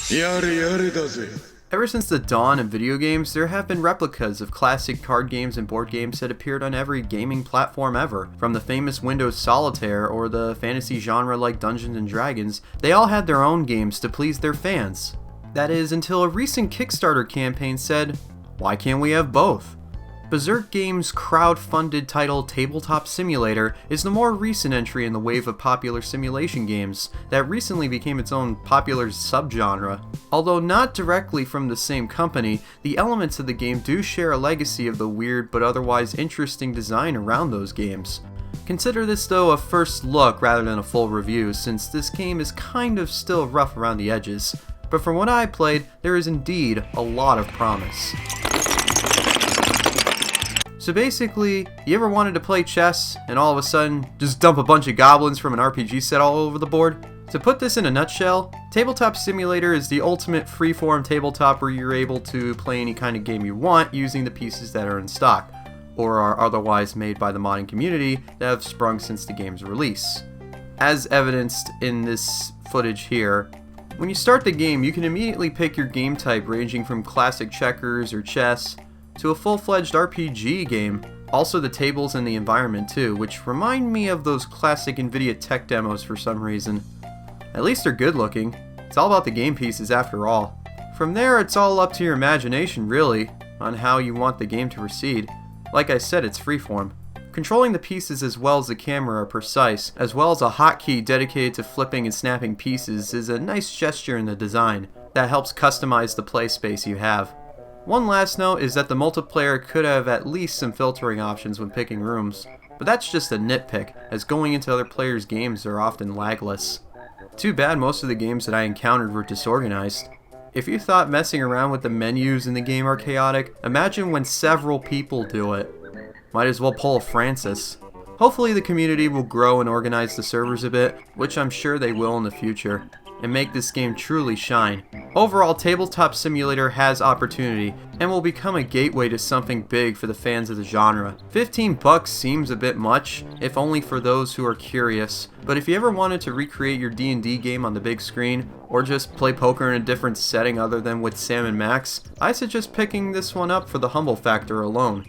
やれやれだぜ。 Ever since the dawn of video games, there have been replicas of classic card games and board games that appeared on every gaming platform ever. From the famous Windows Solitaire or the fantasy genre like Dungeons and Dragons, they all had their own games to please their fans. That is, until a recent Kickstarter campaign said, why can't we have both? Berserk Games' crowd-funded title Tabletop Simulator is the more recent entry in the wave of popular simulation games that recently became its own popular subgenre. Although not directly from the same company, the elements of the game do share a legacy of the weird but otherwise interesting design around those games. Consider this though a first look rather than a full review, since this game is kind of still rough around the edges. But from what I played, there is indeed a lot of promise. So basically, you ever wanted to play chess and all of a sudden just dump a bunch of goblins from an RPG set all over the board? To put this in a nutshell, Tabletop Simulator is the ultimate freeform tabletop where you're able to play any kind of game you want using the pieces that are in stock, or are otherwise made by the modding community that have sprung since the game's release. As evidenced in this footage here, when you start the game, you can immediately pick your game type ranging from classic checkers or chess to a full-fledged RPG game. Also the tables and the environment too, which remind me of those classic NVIDIA tech demos for some reason. At least they're good looking. It's all about the game pieces after all. From there, it's all up to your imagination really, on how you want the game to proceed. Like I said, it's freeform. Controlling the pieces as well as the camera are precise, as well as a hotkey dedicated to flipping and snapping pieces is a nice gesture in the design that helps customize the play space you have. One last note is that the multiplayer could have at least some filtering options when picking rooms, but that's just a nitpick, as going into other players' games are often lagless. Too bad most of the games that I encountered were disorganized. If you thought messing around with the menus in the game are chaotic, imagine when several people do it. Might as well pull a Francis. Hopefully the community will grow and organize the servers a bit, which I'm sure they will in the future, and make this game truly shine. Overall, Tabletop Simulator has opportunity, and will become a gateway to something big for the fans of the genre. $15 seems a bit much, if only for those who are curious, but if you ever wanted to recreate your D&D game on the big screen, or just play poker in a different setting other than with Sam and Max, I suggest picking this one up for the humble factor alone.